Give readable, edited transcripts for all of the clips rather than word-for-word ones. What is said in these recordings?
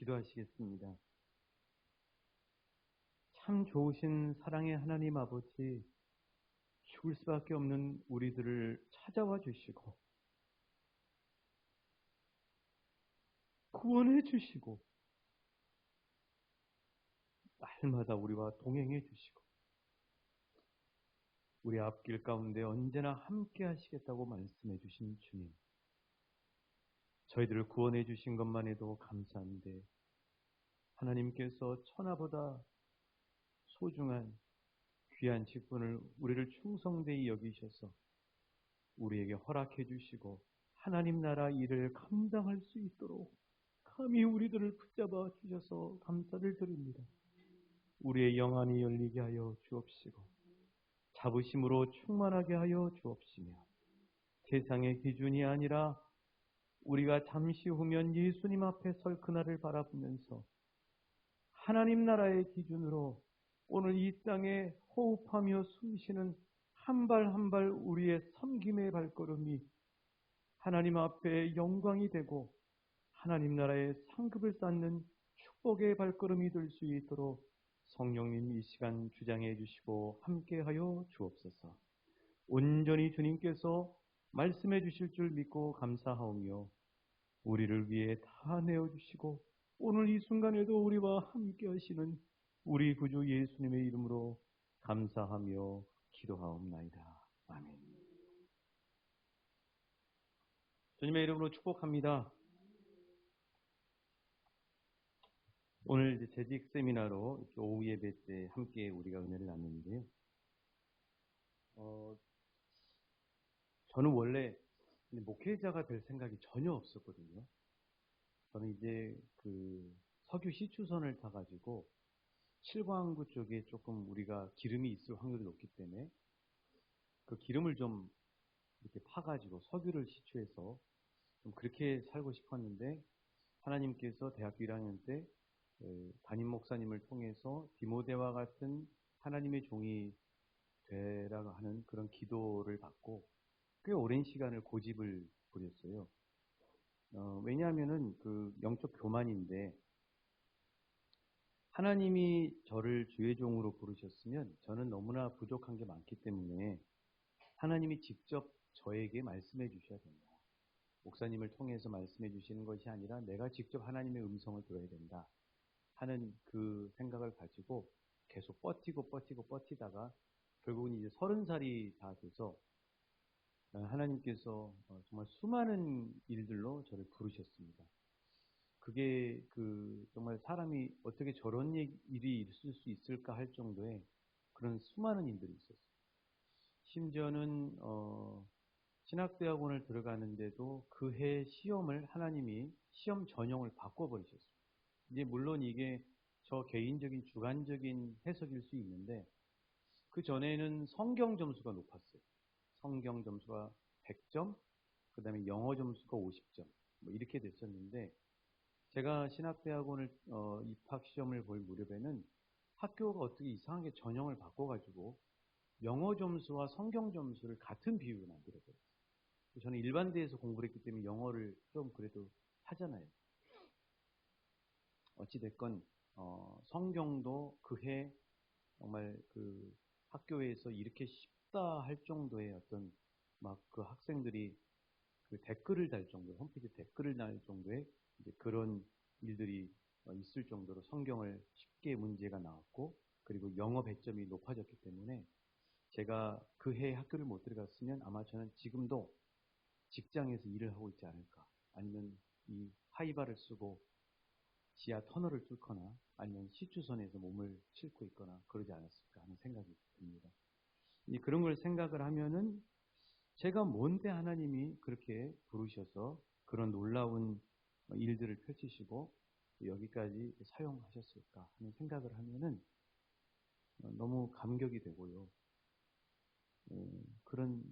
기도하시겠습니다. 참 좋으신 사랑의 하나님 아버지, 죽을 수밖에 없는 우리들을 찾아와 주시고 구원해 주시고 날마다 우리와 동행해 주시고 우리 앞길 가운데 언제나 함께 하시겠다고 말씀해 주신 주님, 저희들을 구원해 주신 것만 해도 감사한데 하나님께서 천하보다 소중한 귀한 직분을 우리를 충성되이 여기셔서 우리에게 허락해 주시고 하나님 나라 일을 감당할 수 있도록 감히 우리들을 붙잡아 주셔서 감사를 드립니다. 우리의 영안이 열리게 하여 주옵시고 자부심으로 충만하게 하여 주옵시며 세상의 기준이 아니라 우리가 잠시 후면 예수님 앞에 설 그날을 바라보면서 하나님 나라의 기준으로 오늘 이 땅에 호흡하며 숨쉬는 한 발 한 발 우리의 섬김의 발걸음이 하나님 앞에 영광이 되고 하나님 나라의 상급을 쌓는 축복의 발걸음이 될 수 있도록 성령님 이 시간 주장해 주시고 함께하여 주옵소서. 온전히 주님께서 말씀해 주실 줄 믿고 감사하오며 우리를 위해 다 내어주시고 오늘 이 순간에도 우리와 함께 하시는 우리 구주 예수님의 이름으로 감사하며 기도하옵나이다. 아멘. 주님의 이름으로 축복합니다. 오늘 이제 재직 세미나로 이렇게 오후 예배 때 함께 우리가 은혜를 나누는데요. 저는 원래 목회자가 될 생각이 전혀 없었거든요. 저는 이제 그 석유 시추선을 타가지고 칠광구 쪽에 조금 우리가 기름이 있을 확률이 높기 때문에 그 기름을 좀 이렇게 파가지고 석유를 시추해서 좀 그렇게 살고 싶었는데 하나님께서 대학교 1학년 때 담임 목사님을 통해서 디모데와 같은 하나님의 종이 되라고 하는 그런 기도를 받고 꽤 오랜 시간을 고집을 부렸어요. 왜냐하면은 그 영적 교만인데 하나님이 저를 주의 종으로 부르셨으면 저는 너무나 부족한 게 많기 때문에 하나님이 직접 저에게 말씀해 주셔야 된다. 목사님을 통해서 말씀해 주시는 것이 아니라 내가 직접 하나님의 음성을 들어야 된다 하는 그 생각을 가지고 계속 버티다가 결국은 이제 30살이 다 돼서 하나님께서 정말 수많은 일들로 저를 부르셨습니다. 그게 그 정말 사람이 어떻게 저런 일이 있을 수 있을까 할 정도의 그런 수많은 일들이 있었어요. 심지어는 신학대학원을 들어가는데도 그 해 시험을 하나님이 시험 전형을 바꿔버리셨어요. 이제 물론 이게 저 개인적인 주관적인 해석일 수 있는데 그 전에는 성경 점수가 높았어요. 성경 점수가 100점, 그 다음에 영어 점수가 50점 뭐 이렇게 됐었는데 제가 신학대학원을 입학 시험을 볼 무렵에는 학교가 어떻게 이상하게 전형을 바꿔가지고 영어 점수와 성경 점수를 같은 비율로 만들어버렸어요. 저는 일반대에서 공부를 했기 때문에 영어를 좀 그래도 하잖아요. 어찌됐건 성경도 그해 정말 그 학교에서 이렇게 쉽다 할 정도의 어떤 막 그 학생들이 그 댓글을 달 정도, 홈페이지 댓글을 달 정도의 이제 그런 일들이 있을 정도로 성경을 쉽게 문제가 나왔고 그리고 영어 배점이 높아졌기 때문에 제가 그 해에 학교를 못 들어갔으면 아마 저는 지금도 직장에서 일을 하고 있지 않을까 아니면 이 하이바를 쓰고 지하 터널을 뚫거나 아니면 시추선에서 몸을 싣고 있거나 그러지 않았을까 하는 생각이 듭니다. 그런 걸 생각을 하면은 제가 뭔데 하나님이 그렇게 부르셔서 그런 놀라운 일들을 펼치시고 여기까지 사용하셨을까 하는 생각을 하면은 너무 감격이 되고요. 그런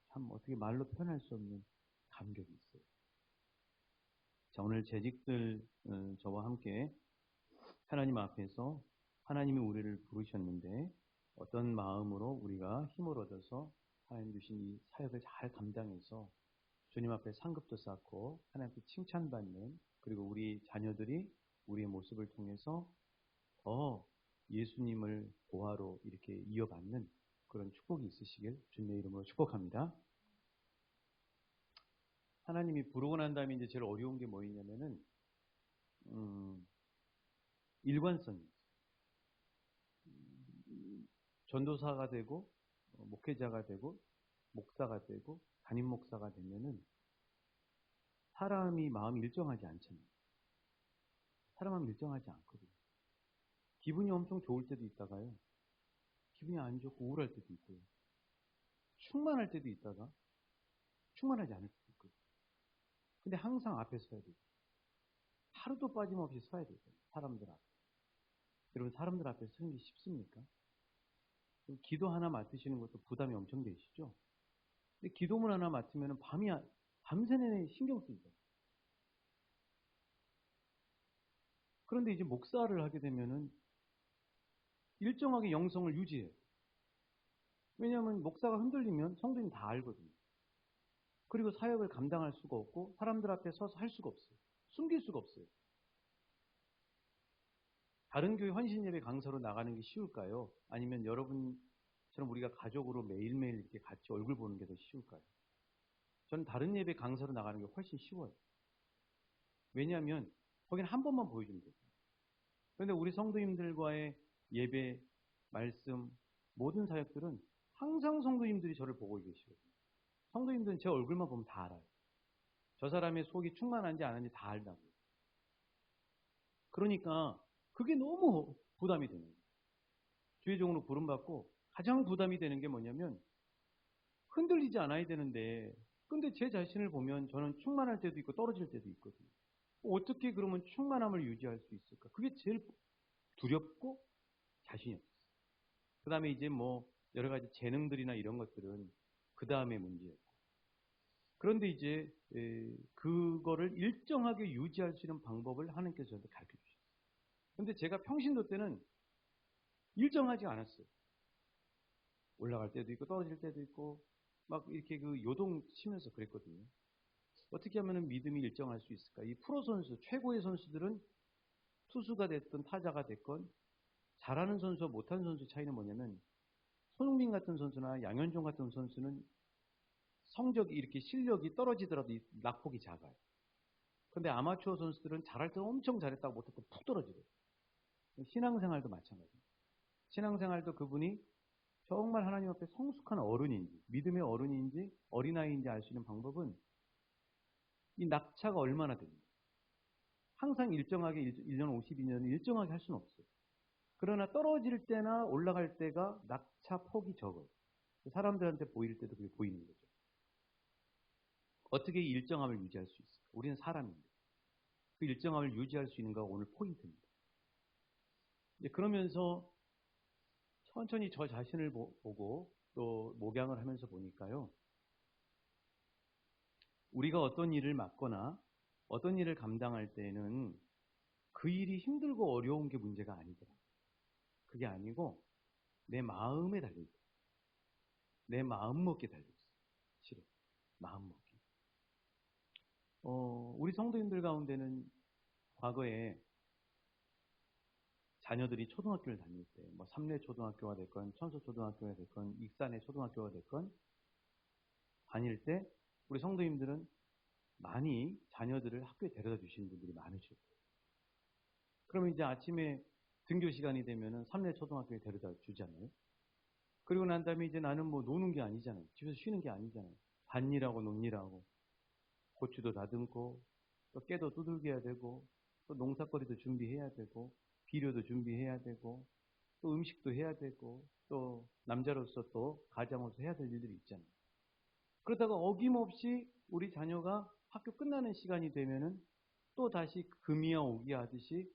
참 어떻게 말로 표현할 수 없는 감격이 있어요. 자, 오늘 재직들 저와 함께 하나님 앞에서 하나님이 우리를 부르셨는데 어떤 마음으로 우리가 힘을 얻어서 하나님 주신 이 사역을 잘 감당해서 주님 앞에 상급도 쌓고 하나님 앞에 칭찬받는 그리고 우리 자녀들이 우리의 모습을 통해서 더 예수님을 보화로 이렇게 이어받는 그런 축복이 있으시길 주님의 이름으로 축복합니다. 하나님이 부르고 난 다음에 이제 제일 어려운 게 뭐였냐면은 일관성이 전도사가 되고 목회자가 되고 목사가 되고 담임 목사가 되면은 사람이 마음이 일정하지 않잖아요. 사람 마음이 일정하지 않거든요. 기분이 엄청 좋을 때도 있다가요. 기분이 안 좋고 우울할 때도 있고요. 충만할 때도 있다가 충만하지 않을 때도 있고요. 근데 항상 앞에 서야 돼요. 하루도 빠짐없이 서야 돼요. 사람들 앞에. 여러분 사람들 앞에 서는 게 쉽습니까? 기도 하나 맡으시는 것도 부담이 엄청 되시죠? 근데 기도문 하나 맡으면 밤새 내내 신경 쓰이죠. 그런데 이제 목사를 하게 되면은 일정하게 영성을 유지해요. 왜냐하면 목사가 흔들리면 성도님 다 알거든요. 그리고 사역을 감당할 수가 없고 사람들 앞에 서서 할 수가 없어요. 숨길 수가 없어요. 다른 교회 헌신예배 강사로 나가는 게 쉬울까요? 아니면 여러분처럼 우리가 가족으로 매일매일 이렇게 같이 얼굴 보는 게 더 쉬울까요? 저는 다른 예배 강사로 나가는 게 훨씬 쉬워요. 왜냐하면 거기는 한 번만 보여주면 돼요. 그런데 우리 성도님들과의 예배, 말씀, 모든 사역들은 항상 성도님들이 저를 보고 계시거든요. 성도님들은 제 얼굴만 보면 다 알아요. 저 사람의 속이 충만한지 안 한지 다 알다고요. 그러니까 그게 너무 부담이 되는 거예요. 주의종으로 부름받고 가장 부담이 되는 게 뭐냐면 흔들리지 않아야 되는데 근데 제 자신을 보면 저는 충만할 때도 있고 떨어질 때도 있거든요. 어떻게 그러면 충만함을 유지할 수 있을까? 그게 제일 두렵고 자신이 없어요. 그 다음에 이제 뭐 여러 가지 재능들이나 이런 것들은 그 다음에 문제였고. 그런데 이제 그거를 일정하게 유지할 수 있는 방법을 하나님께서 저한테 가르쳐 주셨어요. 근데 제가 평신도 때는 일정하지 않았어요. 올라갈 때도 있고 떨어질 때도 있고 막 이렇게 그 요동치면서 그랬거든요. 어떻게 하면 믿음이 일정할 수 있을까? 이 프로 선수, 최고의 선수들은 투수가 됐든 타자가 됐건 잘하는 선수와 못하는 선수 차이는 뭐냐면 손흥민 같은 선수나 양현종 같은 선수는 성적이 이렇게 실력이 떨어지더라도 낙폭이 작아요. 근데 아마추어 선수들은 잘할 때 엄청 잘했다고 못할 때 푹 떨어지거든요. 신앙생활도 마찬가지입니다. 신앙생활도 그분이 정말 하나님 앞에 성숙한 어른인지 믿음의 어른인지 어린아이인지 알 수 있는 방법은 이 낙차가 얼마나 됩니다. 항상 일정하게 1년 52년을 일정하게 할 수는 없어요. 그러나 떨어질 때나 올라갈 때가 낙차 폭이 적어요. 사람들한테 보일 때도 그게 보이는 거죠. 어떻게 이 일정함을 유지할 수 있을까? 우리는 사람인데 그 일정함을 유지할 수 있는가 오늘 포인트입니다. 이제 그러면서 천천히 저 자신을 보고 또 목양을 하면서 보니까요. 우리가 어떤 일을 맡거나 어떤 일을 감당할 때는 그 일이 힘들고 어려운 게 문제가 아니더라. 그게 아니고 내 마음에 달려있다. 내 마음먹기에 달려있어. 실은 마음먹기. 우리 성도님들 가운데는 과거에 자녀들이 초등학교를 다닐 때, 뭐 삼례 초등학교가 됐건, 천서 초등학교가 됐건, 익산의 초등학교가 됐건, 다닐 때 우리 성도님들은 많이 자녀들을 학교에 데려다 주시는 분들이 많으실 거예요. 그러면 이제 아침에 등교 시간이 되면은 삼례 초등학교에 데려다 주잖아요. 그리고 난 다음에 이제 나는 뭐 노는 게 아니잖아요. 집에서 쉬는 게 아니잖아요. 밭일하고 논일하고 고추도 다듬고 또 깨도 두들겨야 되고 또 농사거리도 준비해야 되고 비료도 준비해야 되고 또 음식도 해야 되고 또 남자로서 또 가장으로서 해야 될 일들이 있잖아요. 그러다가 어김없이 우리 자녀가 학교 끝나는 시간이 되면은 또 다시 금이야 오기야 하듯이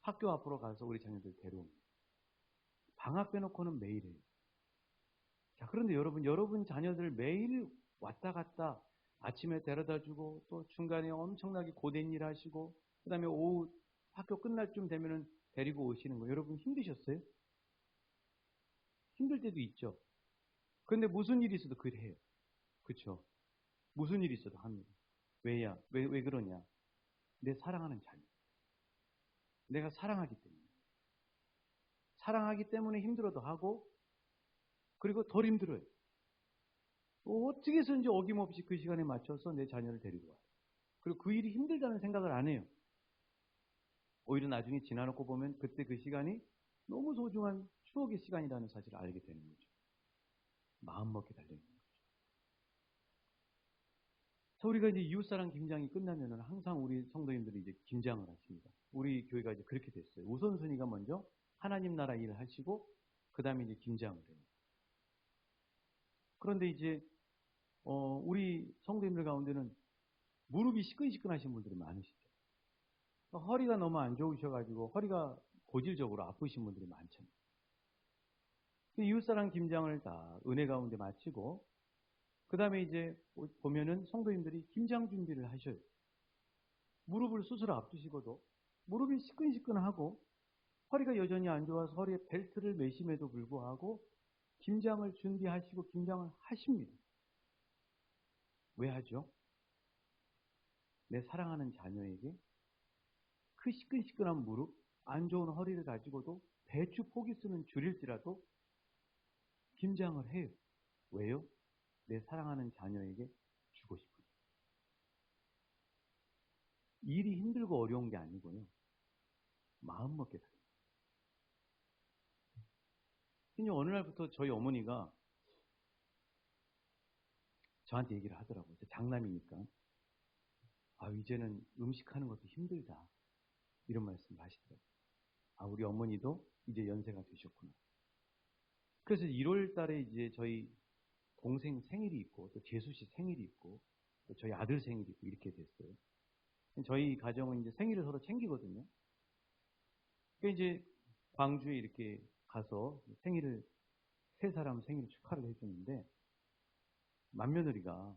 학교 앞으로 가서 우리 자녀들 데려옵니다. 방학 빼놓고는 매일 해요. 자, 그런데 여러분 자녀들 매일 왔다 갔다 아침에 데려다 주고 또 중간에 엄청나게 고된 일 하시고 그 다음에 오후 학교 끝날 쯤 되면은 데리고 오시는 거 여러분 힘드셨어요? 힘들 때도 있죠. 그런데 무슨 일이 있어도 그래 해요. 그렇죠? 무슨 일이 있어도 합니다. 왜야? 왜 그러냐? 내 사랑하는 자녀. 내가 사랑하기 때문에. 사랑하기 때문에 힘들어도 하고, 그리고 덜 힘들어요. 어떻게 해서든지 어김없이 그 시간에 맞춰서 내 자녀를 데리고 와요. 그리고 그 일이 힘들다는 생각을 안 해요. 오히려 나중에 지나놓고 보면 그때 그 시간이 너무 소중한 추억의 시간이라는 사실을 알게 되는 거죠. 마음먹기 달려있는 거죠. 그래서 우리가 이제 이웃사랑 김장이 끝나면은 항상 우리 성도님들이 이제 김장을 하십니다. 우리 교회가 이제 그렇게 됐어요. 우선순위가 먼저 하나님 나라 일을 하시고, 그 다음에 이제 김장을 해요. 그런데 이제, 우리 성도님들 가운데는 무릎이 시끈시끈하신 분들이 많으시죠. 허리가 너무 안 좋으셔가지고 허리가 고질적으로 아프신 분들이 많잖아요. 이웃사랑 김장을 다 은혜 가운데 마치고, 그 다음에 이제 보면은 성도님들이 김장 준비를 하셔요. 무릎을 수술 앞두시고도 무릎이 시끈시끈하고 허리가 여전히 안 좋아서 허리에 벨트를 매심에도 불구하고 김장을 준비하시고 김장을 하십니다. 왜 하죠? 내 사랑하는 자녀에게 그 시끈시끈한 무릎, 안 좋은 허리를 가지고도 배추 포기 쓰는 줄일지라도 김장을 해요. 왜요? 내 사랑하는 자녀에게 주고 싶어요. 일이 힘들고 어려운 게 아니고요. 마음먹게 돼요. 근데 어느 날부터 저희 어머니가 저한테 얘기를 하더라고요. 장남이니까. 이제는 음식하는 것도 힘들다. 이런 말씀을 하시더라고요. 우리 어머니도 이제 연세가 되셨구나. 그래서 1월 달에 이제 저희 동생 생일이 있고, 또 재수 씨 생일이 있고, 또 저희 아들 생일이 있고, 이렇게 됐어요. 저희 가정은 이제 생일을 서로 챙기거든요. 그러니까 이제 광주에 이렇게 가서 생일을, 세 사람 생일 축하를 해주는데, 맏며느리가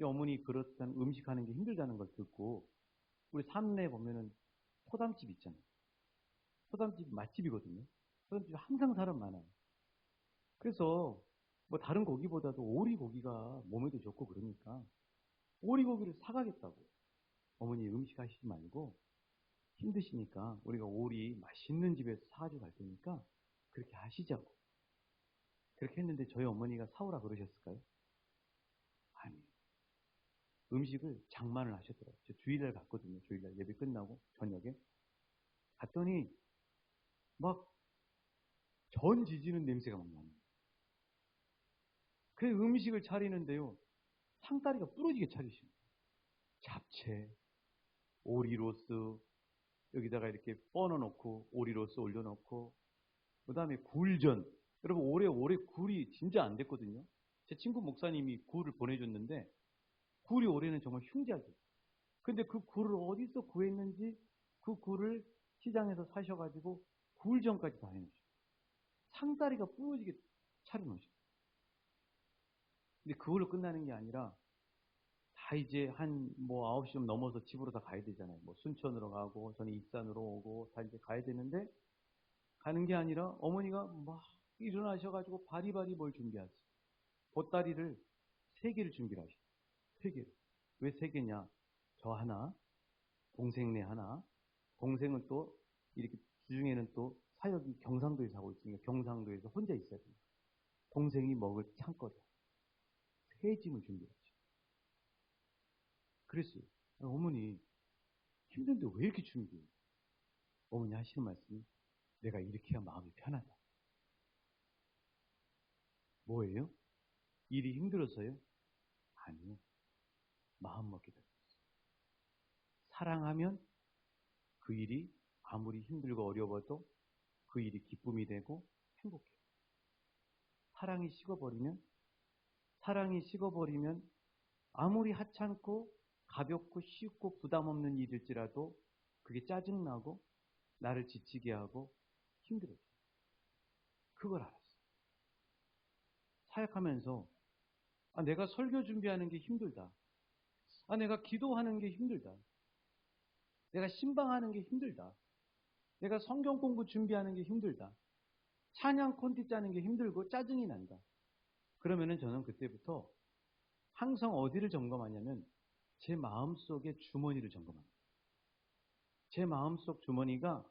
어머니 그렇다는 음식하는 게 힘들다는 걸 듣고, 우리 삼내에 보면은 포담집 있잖아요. 포담집 맛집이거든요. 포담집 항상 사람 많아요. 그래서 뭐 다른 고기보다도 오리고기가 몸에도 좋고 그러니까 오리고기를 사가겠다고. 어머니 음식 하시지 말고 힘드시니까 우리가 오리 맛있는 집에서 사가지고 갈 테니까 그렇게 하시자고. 그렇게 했는데 저희 어머니가 사오라 그러셨을까요? 아니에요. 음식을 장만을 하셨더라고요. 저 주일날 갔거든요. 주일날 예배 끝나고 저녁에. 갔더니 막 전 지지는 냄새가 막 나는 거예요. 그 음식을 차리는데요. 상다리가 부러지게 차리시는 거예요. 잡채, 오리로스, 여기다가 이렇게 뻗어놓고 오리로스 올려놓고, 그 다음에 굴전. 여러분 올해 굴이 진짜 안 됐거든요. 제 친구 목사님이 굴을 보내줬는데 굴이 올해는 정말 흉작이에요. 근데 그 굴을 어디서 구했는지 그 굴을 시장에서 사셔가지고 굴전까지 다 해놓으셔. 상다리가 부러지게 차려놓으셔. 근데 그걸로 끝나는 게 아니라 다 이제 한 뭐 9시 좀 넘어서 집으로 다 가야 되잖아요. 뭐 순천으로 가고 저는 익산으로 오고 다 이제 가야 되는데, 가는 게 아니라 어머니가 막 일어나셔가지고 바리바리 뭘 준비하세요. 보따리를 3개를 준비를 하셔. 3개를. 왜 3개냐? 저 하나, 동생네 하나, 동생은 또 이렇게 주중에는 또 사역이 경상도에 사고 있으니까 경상도에서 혼자 있어야 돼요. 동생이 먹을 창거리. 3짐을 준비하셔. 그랬어요. 어머니 힘든데 왜 이렇게 준비해? 어머니 하시는 말씀이 내가 이렇게 해야 마음이 편하다. 뭐예요? 일이 힘들어서요? 아니요. 마음먹기 때문에. 사랑하면 그 일이 아무리 힘들고 어려워도 그 일이 기쁨이 되고 행복해요. 사랑이 식어버리면 아무리 하찮고 가볍고 쉽고 부담 없는 일일지라도 그게 짜증나고 나를 지치게 하고 힘들어요. 그걸 알았어요. 사역하면서 내가 설교 준비하는 게 힘들다. 내가 기도하는 게 힘들다. 내가 신방하는 게 힘들다. 내가 성경 공부 준비하는 게 힘들다. 찬양 콘티 짜는 게 힘들고 짜증이 난다. 그러면은 저는 그때부터 항상 어디를 점검하냐면 제 마음속의 주머니를 점검합니다. 제 마음속 주머니가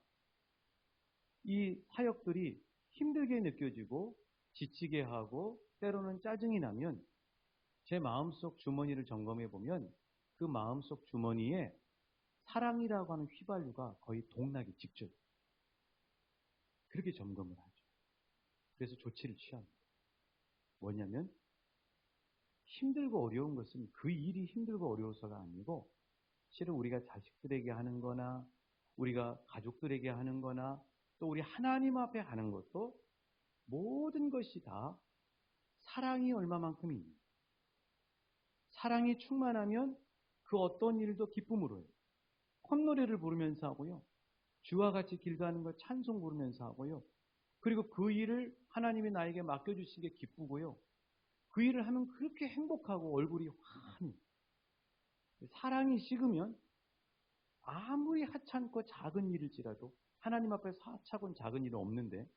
이 사역들이 힘들게 느껴지고 지치게 하고 때로는 짜증이 나면 제 마음속 주머니를 점검해 보면 그 마음속 주머니에 사랑이라고 하는 휘발유가 거의 동나기 직전. 그렇게 점검을 하죠. 그래서 조치를 취합니다. 뭐냐면 힘들고 어려운 것은 그 일이 힘들고 어려워서가 아니고 실은 우리가 자식들에게 하는 거나 우리가 가족들에게 하는 거나 또 우리 하나님 앞에 하는 것도 모든 것이 다 사랑이 얼마만큼 있는 사랑이 충만하면 그 어떤 일도 기쁨으로 해요. 콧노래를 부르면서 하고요. 주와 같이 길 가는 걸 찬송 부르면서 하고요. 그리고 그 일을 하나님이 나에게 맡겨주신 게 기쁘고요. 그 일을 하면 그렇게 행복하고 얼굴이 환히. 사랑이 식으면 아무리 하찮고 작은 일일지라도 하나님 앞에서 하찮고 작은 일은 없는데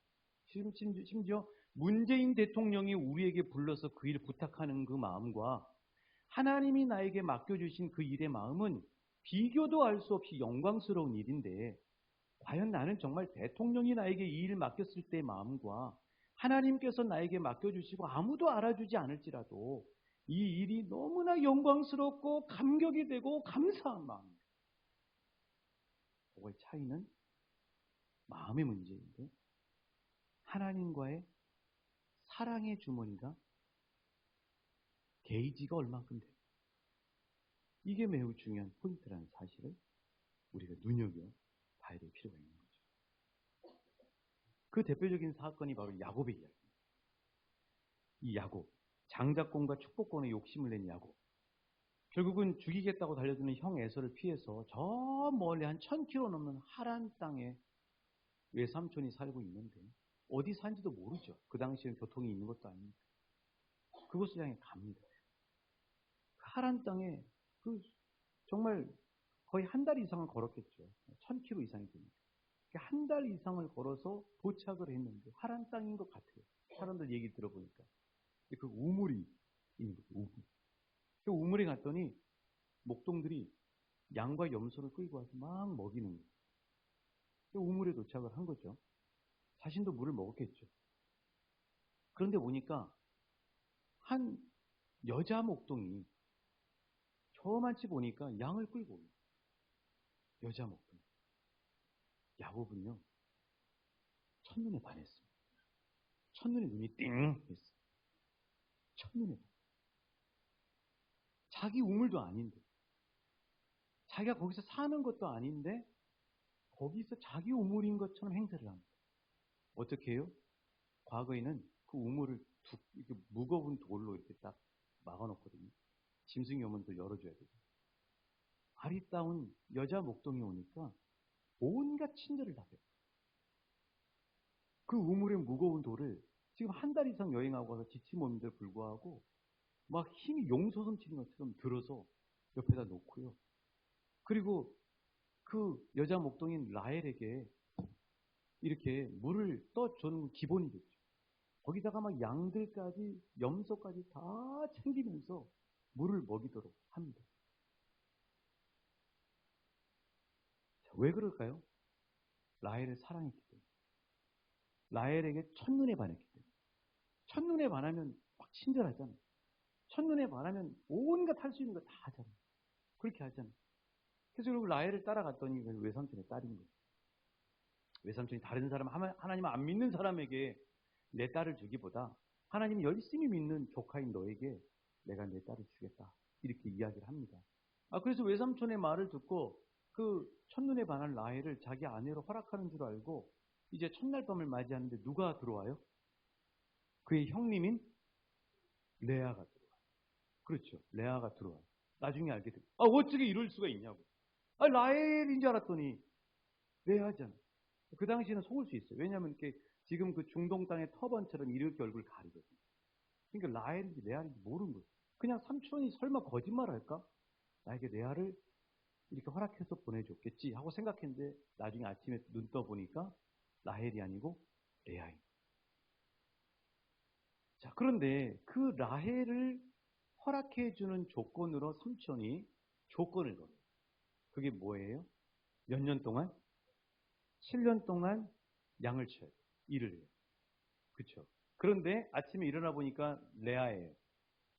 심지어 문재인 대통령이 우리에게 불러서 그 일을 부탁하는 그 마음과 하나님이 나에게 맡겨주신 그 일의 마음은 비교도 할 수 없이 영광스러운 일인데 과연 나는 정말 대통령이 나에게 이 일을 맡겼을 때의 마음과 하나님께서 나에게 맡겨주시고 아무도 알아주지 않을지라도 이 일이 너무나 영광스럽고 감격이 되고 감사한 마음입니다. 그거의 차이는 마음의 문제인데 하나님과의 사랑의 주머니가 게이지가 얼만큼 돼요. 이게 매우 중요한 포인트라는 사실을 우리가 눈여겨봐야 될 필요가 있는 거죠. 그 대표적인 사건이 바로 야곱의 이야기입니다. 이 야곱, 장자권과 축복권에 욕심을 낸 야곱. 결국은 죽이겠다고 달려드는 형 에서를 피해서 저 멀리 한 1000km 넘는 하란 땅에 외삼촌이 살고 있는데 어디 산지도 모르죠. 그 당시에는 교통이 있는 것도 아니니까. 그곳을 향해 갑니다. 하란 땅에 정말 거의 한 달 이상을 걸었겠죠. 1000km 이상이 됩니다. 한 달 이상을 걸어서 도착을 했는데 하란 땅인 것 같아요. 사람들 얘기 들어보니까. 그 우물이 있는 거죠. 우물. 그 우물에 갔더니 목동들이 양과 염소를 끌고 와서 막 먹이는 거예요. 그 우물에 도착을 한 거죠. 자신도 물을 먹었겠죠. 그런데 보니까 한 여자 목동이 저만치 보니까 양을 끌고 오는 여자 목동. 야곱은요, 첫눈에 반했습니다. 첫눈에 눈이 띵 했어요. 첫눈에 반. 자기 우물도 아닌데, 자기가 거기서 사는 것도 아닌데, 거기서 자기 우물인 것처럼 행세를 합니다. 어떻게 해요? 과거에는 그 우물을 이렇게 무거운 돌로 이렇게 딱 막아놓거든요. 짐승이 오면 또 열어줘야 되고. 아리따운 여자 목동이 오니까 온갖 친절을 다 해요. 그 우물의 무거운 돌을 지금 한 달 이상 여행하고 와서 지친 몸인데도 불구하고 막 힘이 용솟음 치는 것처럼 들어서 옆에다 놓고요. 그리고 그 여자 목동인 라헬에게 이렇게 물을 떠주는 기본이겠죠. 거기다가 막 양들까지, 염소까지 다 챙기면서 물을 먹이도록 합니다. 자, 왜 그럴까요? 라헬을 사랑했기 때문에. 라헬에게 첫눈에 반했기 때문에. 첫눈에 반하면 막 친절하잖아요. 첫눈에 반하면 온갖 할 수 있는 거 다 하잖아요. 그렇게 하잖아요. 그래서 결국 라헬을 따라갔더니 외삼촌의 딸인 거예요. 외삼촌이 다른 사람, 하나님 안 믿는 사람에게 내 딸을 주기보다 하나님 열심히 믿는 조카인 너에게 내가 내 딸을 주겠다. 이렇게 이야기를 합니다. 그래서 외삼촌의 말을 듣고 그 첫눈에 반한 라헬을 자기 아내로 허락하는 줄 알고 이제 첫날 밤을 맞이하는데 누가 들어와요? 그의 형님인 레아가 들어와요. 그렇죠. 레아가 들어와요. 나중에 알게 돼요. 어떻게 이럴 수가 있냐고. 라헬인 줄 알았더니 레아잖아. 그 당시에는 속을 수 있어요. 왜냐하면 이렇게 지금 그 중동 땅의 터번처럼 이렇게 얼굴 가리거든요. 그러니까 라헬인지 레아인지 모르는 거예요. 그냥 삼촌이 설마 거짓말할까? 나에게 레아를 이렇게 허락해서 보내줬겠지 하고 생각했는데 나중에 아침에 눈 떠보니까 라헬이 아니고 레아인. 자, 그런데 그 라헬을 허락해주는 조건으로 삼촌이 조건을 걸어요. 그게 뭐예요? 몇 년 동안? 7년 동안 양을 쳐요. 일을 해요. 그렇죠. 그런데 아침에 일어나 보니까 레아예요.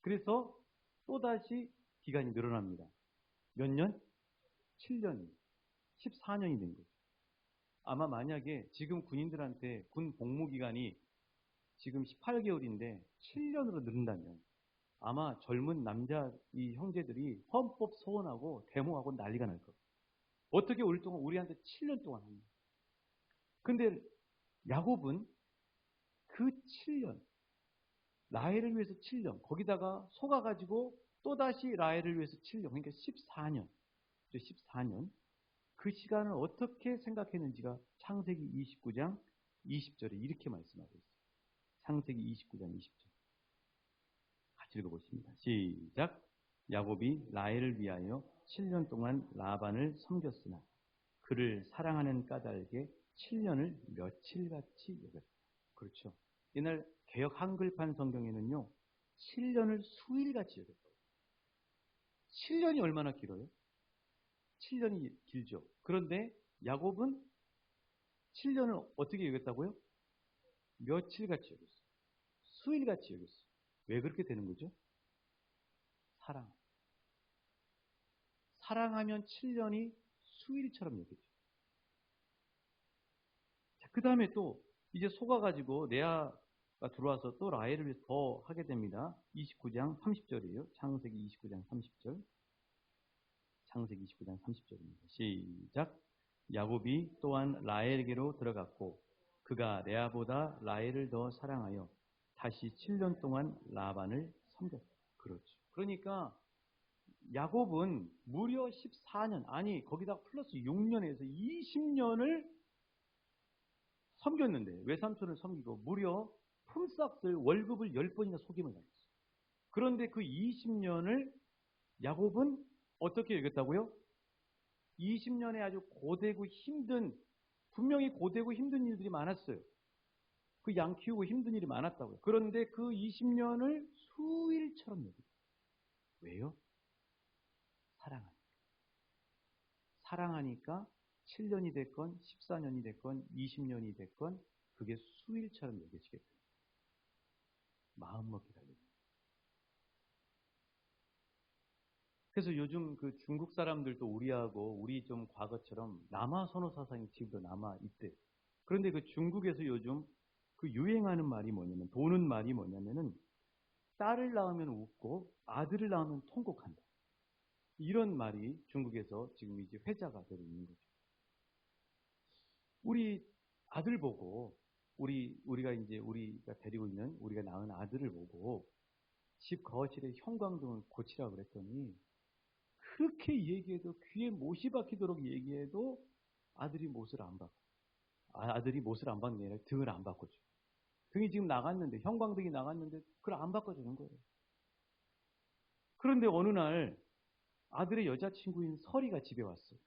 그래서 또다시 기간이 늘어납니다. 몇 년? 7년, 14년이 된 거죠. 아마 만약에 지금 군인들한테 군 복무 기간이 지금 18개월인데 7년으로 늘린다면 아마 젊은 남자 이 형제들이 헌법 소원하고 데모하고 난리가 날 거예요. 어떻게 우리한테 7년 동안 합니까? 근데 야곱은 그 7년, 라헬을 위해서 7년, 거기다가 속아가지고 또다시 라헬을 위해서 7년, 그러니까 14년, 14년, 그 시간을 어떻게 생각했는지가 창세기 29장 20절에 이렇게 말씀하고 있어요. 창세기 29장 20절. 같이 읽어보겠습니다. 시작. 야곱이 라헬을 위하여 7년 동안 라반을 섬겼으나 그를 사랑하는 까닭에 7년을 며칠같이 여겼다. 그렇죠. 옛날 개역 한글판 성경에는요, 7년을 수일같이 여겼다고. 7년이 얼마나 길어요? 7년이 길죠. 그런데 야곱은 7년을 어떻게 여겼다고요? 며칠같이 여겼어요. 수일같이 여겼어요. 왜 그렇게 되는 거죠? 사랑. 사랑하면 7년이 수일처럼 여겨져요. 그 다음에 또 이제 속아가지고 레아가 들어와서 또 라헬을 위해서 더 하게 됩니다. 29장 30절이에요. 창세기 29장 30절. 창세기 29장 30절입니다. 시작. 야곱이 또한 라헬에게로 들어갔고 그가 레아보다 라헬을 더 사랑하여 다시 7년 동안 라반을 섬겼다. 그렇죠. 그러니까 야곱은 무려 14년, 아니 거기다 플러스 6년에서 20년을 섬겼는데 외삼촌을 섬기고 무려 품삯을 월급을 10번이나 속임을 당했어요. 그런데 그 20년을 야곱은 어떻게 여겼다고요? 20년에 아주 고되고 힘든, 분명히 고되고 힘든 일들이 많았어요. 그 양 키우고 힘든 일이 많았다고요. 그런데 그 20년을 수일처럼 여겼어요. 왜요? 사랑하니까. 사랑하니까 7년이 됐건 14년이 됐건 20년이 됐건 그게 수일처럼 여겨지게 돼요. 마음먹기 달려요. 그래서 요즘 그 중국 사람들도 우리하고 우리 좀 과거처럼 남아 선호 사상이 지금도 남아 있대. 그런데 그 중국에서 요즘 그 유행하는 말이 뭐냐면, 도는 말이 뭐냐면은 딸을 낳으면 웃고 아들을 낳으면 통곡한다. 이런 말이 중국에서 지금 이제 회자가 되고 있는 거죠. 우리 아들 보고 우리가 이제 우리가 데리고 있는 우리가 낳은 아들을 보고 집 거실에 형광등을 고치라 그랬더니 그렇게 얘기해도 귀에 못이 박히도록 얘기해도 아들이 못을 안 바꿔. 아들이 못을 안 바꾸는 게 아니라 등을 안 바꿔줘. 등이 지금 나갔는데 형광등이 나갔는데 그걸 안 바꿔주는 거예요. 그런데 어느 날 아들의 여자친구인 설이가 집에 왔어요.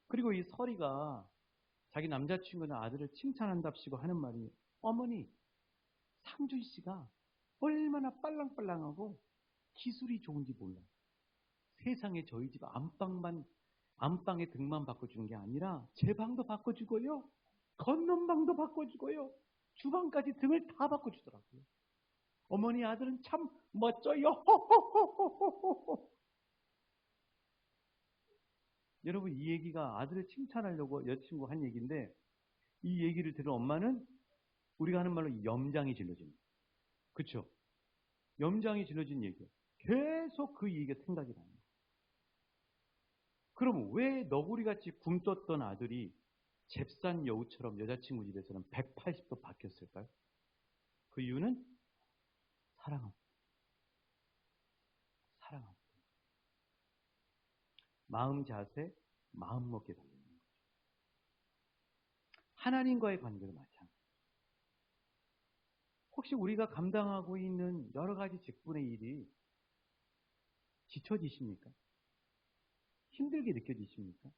그리고 이 설이가 자기 남자친구나 아들을 칭찬한답시고 하는 말이, 어머니, 상준 씨가 얼마나 빨랑빨랑하고 기술이 좋은지 몰라요. 세상에 저희 집 안방의 등만 바꿔주는 게 아니라 제 방도 바꿔주고요. 건넌 방도 바꿔주고요. 주방까지 등을 다 바꿔주더라고요. 어머니 아들은 참 멋져요. 여러분, 이 얘기가 아들을 칭찬하려고 여자친구가 한 얘기인데 이 얘기를 들은 엄마는 우리가 하는 말로 염장이 질러집니다. 그렇죠? 염장이 질러진 얘기예요. 계속 그 얘기가 생각이 납니다. 그럼 왜 너구리같이 굼떴던 아들이 잽싼 여우처럼 여자친구 집에서는 180도 바뀌었을까요? 그 이유는 사랑합니다. 사랑합니다. 마음 자세, 마음 먹게 달리는 거죠. 하나님과의 관계도 마찬가지예요. 혹시 우리가 감당하고 있는 여러 가지 직분의 일이 지쳐지십니까? 힘들게 느껴지십니까?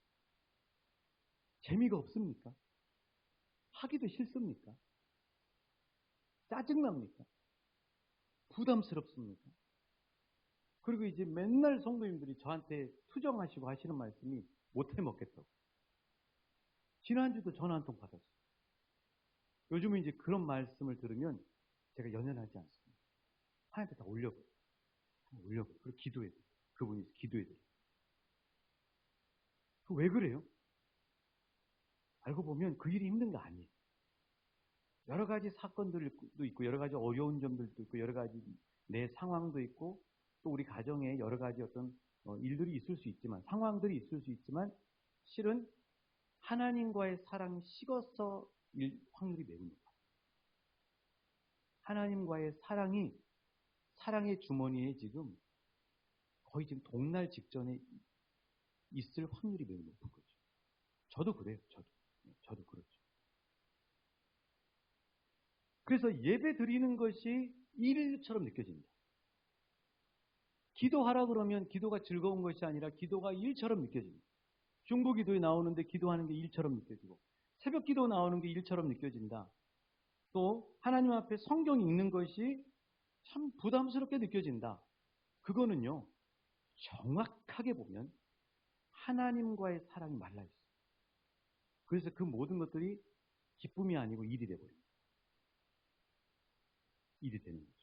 재미가 없습니까? 하기도 싫습니까? 짜증납니까? 부담스럽습니까? 그리고 이제 맨날 성도님들이 저한테 투정하시고 하시는 말씀이 못해 먹겠다고. 지난주도 전화 한 통 받았어요. 요즘은 이제 그런 말씀을 들으면 제가 연연하지 않습니다. 하나님께 다 올려버려요. 그리고 기도해요. 그분이 기도해요. 왜 그래요? 알고 보면 그 일이 힘든 거 아니에요. 여러 가지 사건들도 있고, 여러 가지 어려운 점들도 있고, 여러 가지 내 상황도 있고, 또 우리 가정에 여러 가지 어떤 일들이 있을 수 있지만, 상황들이 있을 수 있지만, 실은 하나님과의 사랑이 식어서 일 확률이 매우 높아요. 하나님과의 사랑의 주머니에 지금 거의 지금 동날 직전에 있을 확률이 매우 높은 거죠. 저도 그래요. 저도 그렇죠. 그래서 예배 드리는 것이 일처럼 느껴집니다. 기도하라 그러면 기도가 즐거운 것이 아니라 기도가 일처럼 느껴집니다. 중보기도에 나오는데 기도하는 게 일처럼 느껴지고, 새벽 기도 나오는 게 일처럼 느껴진다. 또 하나님 앞에 성경 읽는 것이 참 부담스럽게 느껴진다. 그거는요, 정확하게 보면 하나님과의 사랑이 말라있어요. 그래서 그 모든 것들이 기쁨이 아니고 일이 돼버립니다. 일이 되는 거죠.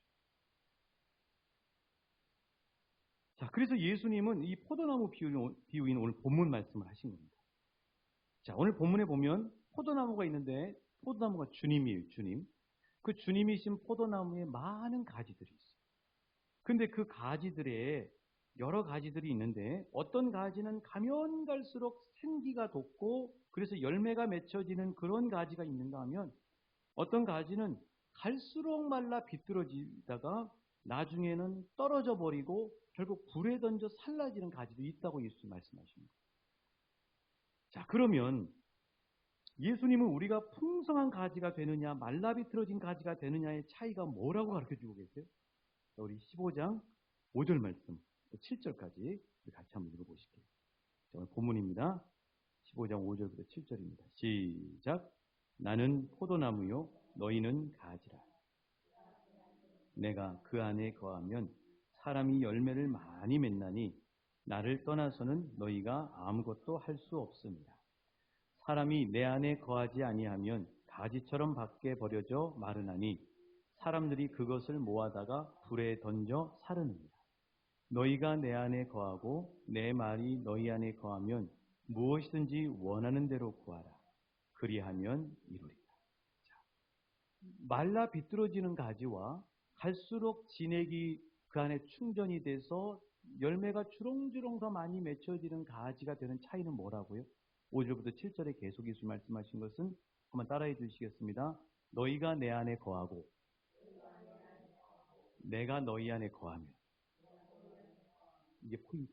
자, 그래서 예수님은 이 포도나무 비유인 오늘 본문 말씀을 하신 겁니다. 자, 오늘 본문에 보면 포도나무가 있는데, 포도나무가 주님이에요, 주님. 그 주님이신 포도나무에 많은 가지들이 있어요. 근데 그 가지들에 여러 가지들이 있는데, 어떤 가지는 가면 갈수록 생기가 돋고, 그래서 열매가 맺혀지는 그런 가지가 있는가 하면, 어떤 가지는 갈수록 말라 비뚤어지다가 나중에는 떨어져 버리고 결국 불에 던져 살라지는 가지도 있다고 예수님 말씀하십니다. 자, 그러면 예수님은 우리가 풍성한 가지가 되느냐 말라 비틀어진 가지가 되느냐의 차이가 뭐라고 가르쳐주고 계세요? 우리 15장 5절 말씀 7절까지 같이 한번 읽어보실게요. 자, 오늘 본문입니다. 15장 5절부터 7절입니다. 시작. 나는 포도나무요 너희는 가지라. 내가 그 안에 거하면 사람이 열매를 많이 맺나니 나를 떠나서는 너희가 아무것도 할 수 없습니다. 사람이 내 안에 거하지 아니하면 가지처럼 밖에 버려져 마르나니 사람들이 그것을 모아다가 불에 던져 사르느니라. 너희가 내 안에 거하고 내 말이 너희 안에 거하면 무엇이든지 원하는 대로 구하라. 그리하면 이루리라. 말라 비뚤어지는 가지와 갈수록 진액이 그 안에 충전이 돼서 열매가 주렁주렁 더 많이 맺혀지는 가지가 되는 차이는 뭐라고요? 5절부터 7절에 계속 예수 말씀하신 것은 한번 따라해 주시겠습니다. 너희가 내 안에 거하고 내가 너희 안에 거하면. 이게 포인트.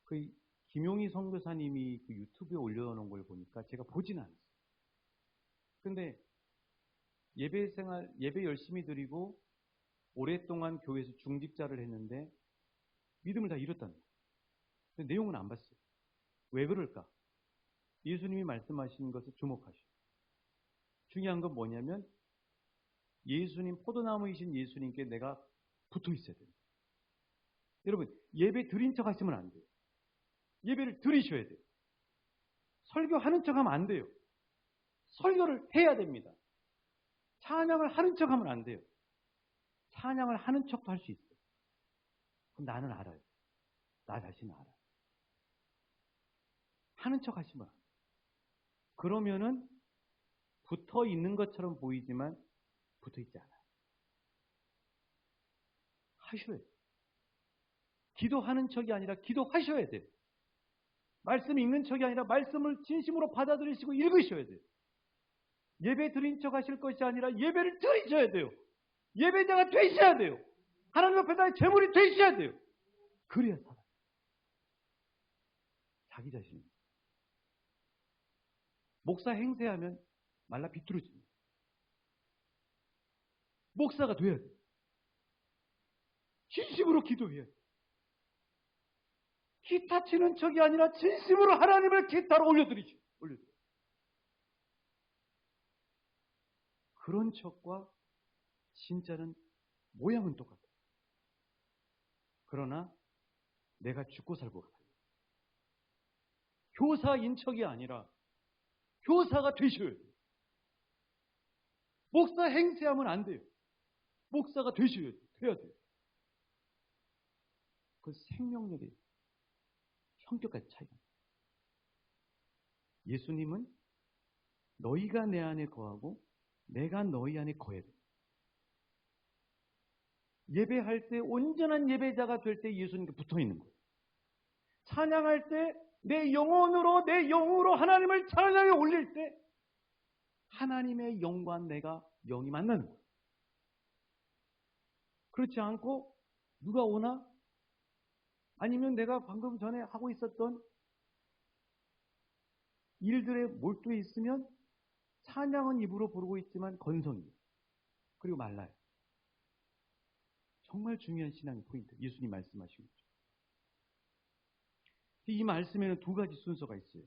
그 김용희 선교사님이 그 유튜브에 올려놓은 걸 보니까 제가 보진 않았어요. 근데 예배 열심히 드리고 오랫동안 교회에서 중직자를 했는데 믿음을 다 잃었다는 거예요. 근데 내용은 안 봤어요. 왜 그럴까? 예수님이 말씀하시는 것을 주목하시오. 중요한 건 뭐냐면 예수님, 포도나무이신 예수님께 내가 붙어 있어야 돼요. 여러분, 예배 드린 척 하시면 안 돼요. 예배를 드리셔야 돼요. 설교하는 척 하면 안 돼요. 설교를 해야 됩니다. 찬양을 하는 척 하면 안 돼요. 찬양을 하는 척도 할 수 있어요. 그럼 나는 알아요. 나 자신은 알아요. 하는 척 하시면 안 돼요. 그러면은 붙어 있는 것처럼 보이지만 붙어 있지 않아요. 하셔야 돼요. 기도하는 척이 아니라 기도하셔야 돼요. 말씀 읽는 척이 아니라 말씀을 진심으로 받아들이시고 읽으셔야 돼요. 예배 드린 척 하실 것이 아니라 예배를 드리셔야 돼요. 예배자가 되셔야 돼요. 하나님 앞에 제물이 되셔야 돼요. 그래야 살아요. 자기 자신. 목사 행세하면 말라 비뚤어집니다. 목사가 돼야 돼요. 진심으로 기도해야 돼요. 기타 치는 척이 아니라 진심으로 하나님을 기타로 올려드리죠. 그런 척과 진짜는 모양은 똑같아요. 그러나 내가 죽고 살고 같아요. 교사인 척이 아니라 교사가 되셔야 돼요. 목사 행세하면 안 돼요. 목사가 되셔야 돼요. 돼야 돼요. 그 생명력의 성격까지 차이가 나요. 예수님은 너희가 내 안에 거하고 내가 너희 안에 거해야 돼요. 예배할 때 온전한 예배자가 될 때 예수님께 붙어 있는 거예요. 찬양할 때 내 영으로 하나님을 찬양에 올릴 때 하나님의 영과 내가 영이 만나는 거예요. 그렇지 않고 누가 오나? 아니면 내가 방금 전에 하고 있었던 일들에 몰두해 있으면 찬양은 입으로 부르고 있지만 건성이에요. 그리고 말라요. 정말 중요한 신앙의 포인트. 예수님 말씀하신 거죠. 이 말씀에는 두 가지 순서가 있어요.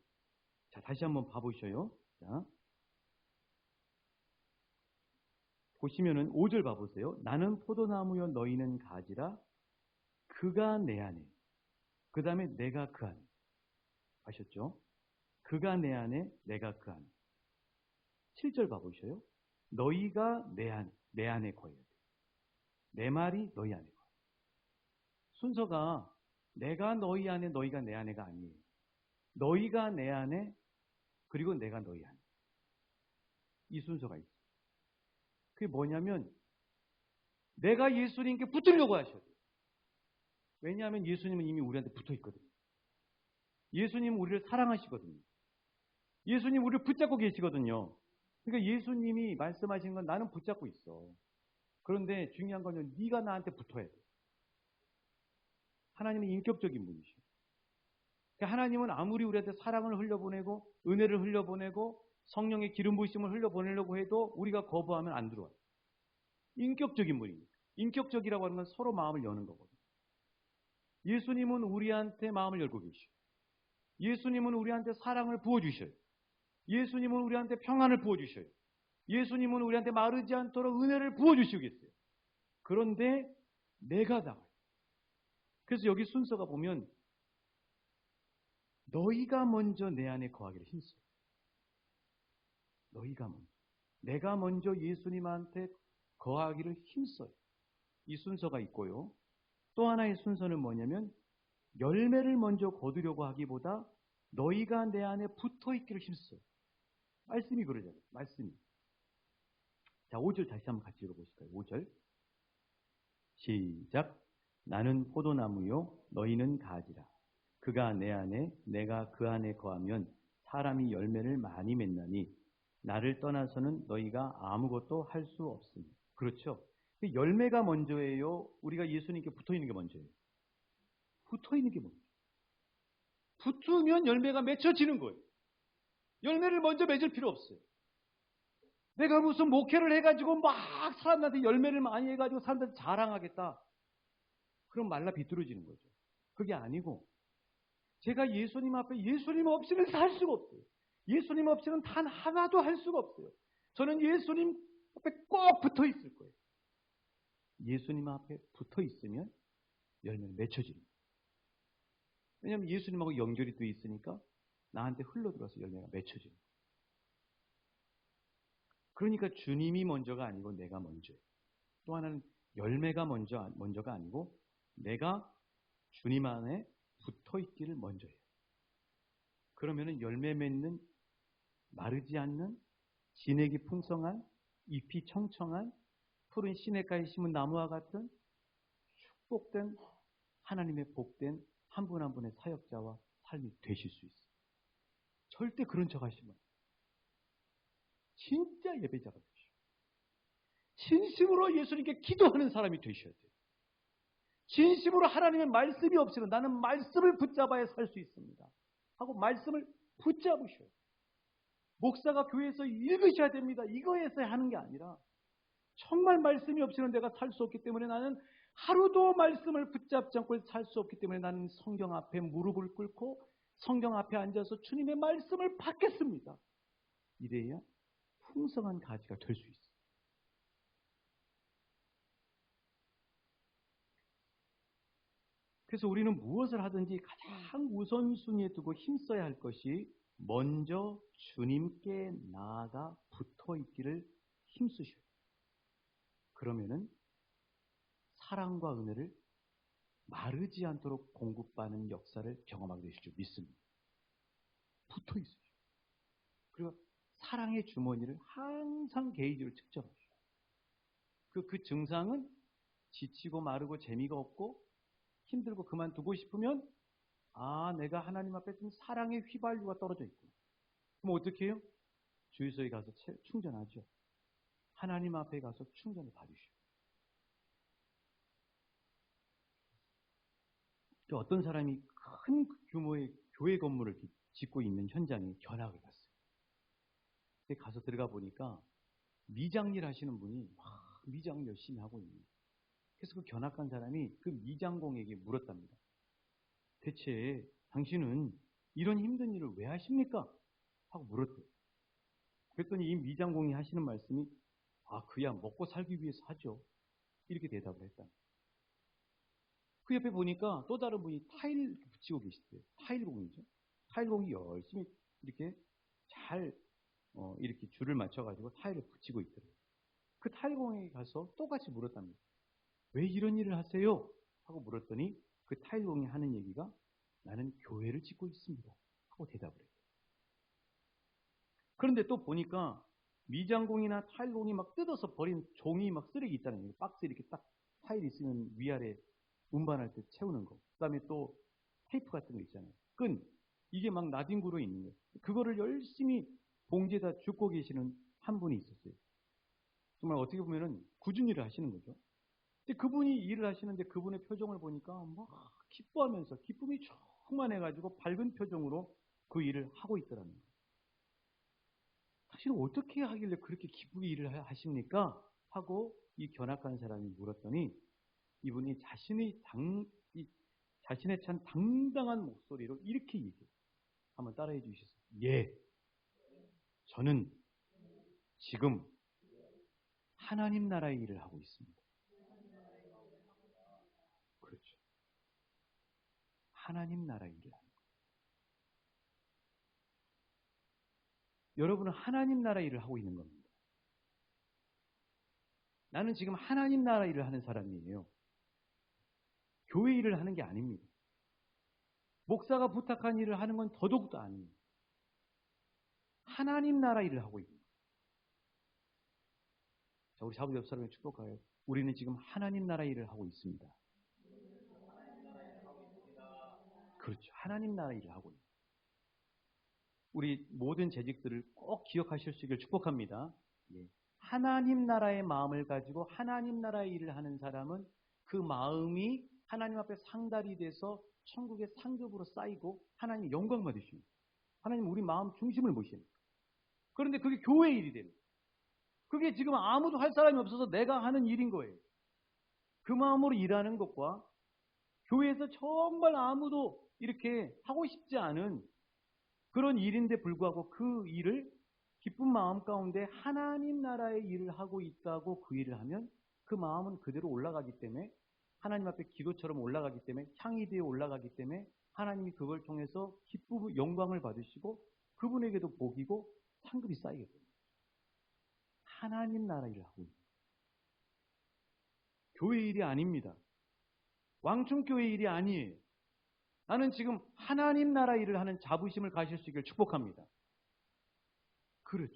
자, 다시 한번 봐보셔요. 자, 보시면은 5절 봐보세요. 나는 포도나무여 너희는 가지라. 그가 내 안에. 그 다음에 내가 그 안에. 아셨죠? 그가 내 안에, 내가 그 안에. 7절 봐보셔요. 너희가 내 안에 거해야 돼. 내 말이 너희 안에 거해. 순서가 내가 너희 안에, 너희가 내 안에가 아니에요. 너희가 내 안에, 그리고 내가 너희 안에. 이 순서가 있어요. 그게 뭐냐면 내가 예수님께 붙으려고 하셔야 돼요. 왜냐하면 예수님은 이미 우리한테 붙어 있거든요. 예수님은 우리를 사랑하시거든요. 예수님 우리를 붙잡고 계시거든요. 그러니까 예수님이 말씀하시는 건 나는 붙잡고 있어. 그런데 중요한 건 네가 나한테 붙어야 돼. 하나님은 인격적인 분이시오. 그러니까 하나님은 아무리 우리한테 사랑을 흘려보내고 은혜를 흘려보내고 성령의 기름 부으심을 흘려보내려고 해도 우리가 거부하면 안 들어와요. 인격적인 분이니까. 인격적이라고 하는 건 서로 마음을 여는 거거든요. 예수님은 우리한테 마음을 열고 계시오. 예수님은 우리한테 사랑을 부어주셔요. 예수님은 우리한테 평안을 부어주셔요. 예수님은 우리한테 마르지 않도록 은혜를 부어주시겠어요. 그런데 내가 나가요. 그래서 여기 순서가 보면 너희가 먼저 내 안에 거하기를 힘써요. 너희가 먼저. 내가 먼저 예수님한테 거하기를 힘써요. 이 순서가 있고요. 또 하나의 순서는 뭐냐면 열매를 먼저 거두려고 하기보다 너희가 내 안에 붙어 있기를 힘써요. 말씀이 그러잖아요. 말씀이. 자, 5절 다시 한번 같이 읽어보실까요? 5절. 시작. 나는 포도나무요 너희는 가지라. 그가 내 안에 내가 그 안에 거하면 사람이 열매를 많이 맺나니 나를 떠나서는 너희가 아무것도 할 수 없으니. 그렇죠? 열매가 먼저예요? 우리가 예수님께 붙어있는 게 먼저예요? 붙어있는 게 먼저. 붙으면 열매가 맺혀지는 거예요. 열매를 먼저 맺을 필요 없어요. 내가 무슨 목회를 해가지고 막 사람들한테 열매를 많이 해가지고 사람들한테 자랑하겠다. 그럼 말라 비뚤어지는 거죠. 그게 아니고 제가 예수님 앞에 예수님 없이는 살 수가 없어요. 예수님 없이는 단 하나도 할 수가 없어요. 저는 예수님 앞에 꼭 붙어 있을 거예요. 예수님 앞에 붙어 있으면 열매를 맺혀지는 거예요. 왜냐하면 예수님하고 연결이 돼 있으니까 나한테 흘러들어서 열매가 맺혀지는 거예요. 그러니까 주님이 먼저가 아니고 내가 먼저예요. 또 하나는 열매가 먼저가 아니고 내가 주님 안에 붙어 있기를 먼저 해요. 그러면은 열매 맺는 마르지 않는 진액이 풍성한 잎이 청청한 푸른 시냇가에 심은 나무와 같은 축복된 하나님의 복된 한 분 한 분의 사역자와 삶이 되실 수 있어요. 절대 그런 척 하시면 진짜 예배자가 되시오. 진심으로 예수님께 기도하는 사람이 되셔야 돼요. 진심으로 하나님의 말씀이 없이는 나는 말씀을 붙잡아야 살 수 있습니다. 하고 말씀을 붙잡으셔요. 목사가 교회에서 읽으셔야 됩니다. 이거에서 하는 게 아니라 정말 말씀이 없이는 내가 살 수 없기 때문에 나는 하루도 말씀을 붙잡지 않고 살 수 없기 때문에 나는 성경 앞에 무릎을 꿇고 성경 앞에 앉아서 주님의 말씀을 받겠습니다. 이래야 풍성한 가지가 될 수 있어요. 그래서 우리는 무엇을 하든지 가장 우선순위에 두고 힘써야 할 것이 먼저 주님께 나아가 붙어 있기를 힘쓰셔요. 그러면은 사랑과 은혜를 마르지 않도록 공급받는 역사를 경험하게 되실 줄 믿습니다. 붙어 있으셔. 그리고 사랑의 주머니를 항상 게이지를 측정하셔. 그 증상은 지치고 마르고 재미가 없고 힘들고 그만두고 싶으면 내가 하나님 앞에 좀 사랑의 휘발유가 떨어져 있구나. 그럼 어떻게 해요? 주유소에 가서 충전하죠. 하나님 앞에 가서 충전을 받으시오. 어떤 사람이 큰 규모의 교회 건물을 짓고 있는 현장에 견학을 갔어요. 근데 가서 들어가 보니까 미장일 하시는 분이 막 미장 열심히 하고 있는 거예요. 그래서 그 견학 간 사람이 그 미장공에게 물었답니다. 대체 당신은 이런 힘든 일을 왜 하십니까? 하고 물었대요. 그랬더니 이 미장공이 하시는 말씀이 그야 먹고 살기 위해서 하죠. 이렇게 대답을 했다. 그 옆에 보니까 또 다른 분이 타일 붙이고 계시대요. 타일공이죠. 타일공이 열심히 이렇게 잘 이렇게 줄을 맞춰가지고 타일을 붙이고 있더래요. 그 타일공에게 가서 똑같이 물었답니다. 왜 이런 일을 하세요? 하고 물었더니 그 타일공이 하는 얘기가 나는 교회를 짓고 있습니다. 하고 대답을 해요. 그런데 또 보니까 미장공이나 타일공이 막 뜯어서 버린 종이 막 쓰레기 있잖아요. 박스 이렇게 딱 타일 있으면 위아래 운반할 때 채우는 거. 그 다음에 또 테이프 같은 거 있잖아요. 끈. 이게 막 나뒹굴어 있는 거예요. 그거를 열심히 봉지에다 줍고 계시는 한 분이 있었어요. 정말 어떻게 보면은 굳은 일을 하시는 거죠. 근데 그분이 일을 하시는데 그분의 표정을 보니까 막 기뻐하면서 기쁨이 충만해가지고 밝은 표정으로 그 일을 하고 있더라는 거예요. 사실은 어떻게 하길래 그렇게 기쁘게 일을 하십니까? 하고 이 견학한 사람이 물었더니 이분이 자신의 참 당당한 목소리로 이렇게 얘기해요. 한번 따라해 주시죠. 예, 저는 지금 하나님 나라의 일을 하고 있습니다. 그렇죠. 하나님 나라의 일을 하는 거예요. 여러분은 하나님 나라 일을 하고 있는 겁니다. 나는 지금 하나님 나라 일을 하는 사람이에요. 교회 일을 하는 게 아닙니다. 목사가 부탁한 일을 하는 건 더더욱도 아닙니다. 하나님 나라 일을 하고 있는 거예요. 자, 우리 사부 옆 사람에게 축복하여. 우리는 지금 하나님 나라 일을 하고 있습니다. 그렇죠. 하나님 나라 일을 하고 있는 거예요. 우리 모든 재직들을 꼭 기억하실 수 있기를 축복합니다. 예. 하나님 나라의 마음을 가지고 하나님 나라의 일을 하는 사람은 그 마음이 하나님 앞에 상달이 돼서 천국의 상급으로 쌓이고 하나님 영광 받으십니다. 하나님 우리 마음 중심을 보십니다. 그런데 그게 교회 일이 됩니다. 그게 지금 아무도 할 사람이 없어서 내가 하는 일인 거예요. 그 마음으로 일하는 것과 교회에서 정말 아무도 이렇게 하고 싶지 않은 그런 일인데 불구하고 그 일을 기쁜 마음 가운데 하나님 나라의 일을 하고 있다고 그 일을 하면 그 마음은 그대로 올라가기 때문에 하나님 앞에 기도처럼 올라가기 때문에 향이 되어 올라가기 때문에 하나님이 그걸 통해서 기쁨, 영광을 받으시고 그분에게도 복이고 상급이 쌓이게 됩니다. 하나님 나라 일을 하고 있는 교회 일이 아닙니다. 왕충교회 일이 아니에요. 나는 지금 하나님 나라 일을 하는 자부심을 가질 수 있기를 축복합니다. 그렇죠.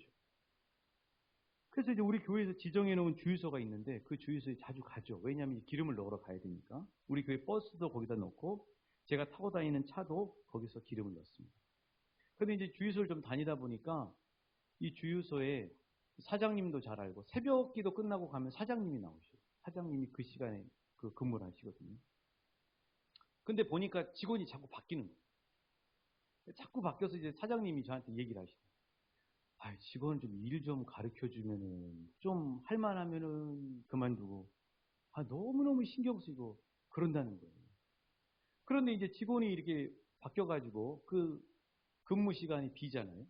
그래서 이제 우리 교회에서 지정해 놓은 주유소가 있는데 그 주유소에 자주 가죠. 왜냐하면 기름을 넣으러 가야 되니까. 우리 교회 버스도 거기다 넣고 제가 타고 다니는 차도 거기서 기름을 넣습니다. 그런데 이제 주유소를 좀 다니다 보니까 이 주유소에 사장님도 잘 알고 새벽 기도 끝나고 가면 사장님이 나오셔요. 사장님이 그 시간에 그 근무를 하시거든요. 근데 보니까 직원이 자꾸 바뀌는 거예요. 자꾸 바뀌어서 이제 사장님이 저한테 얘기를 하시죠. 직원 좀 일 좀 가르쳐 주면은 좀 할만하면은 그만두고 너무너무 신경 쓰이고 그런다는 거예요. 그런데 이제 직원이 이렇게 바뀌어가지고 그 근무 시간이 비잖아요.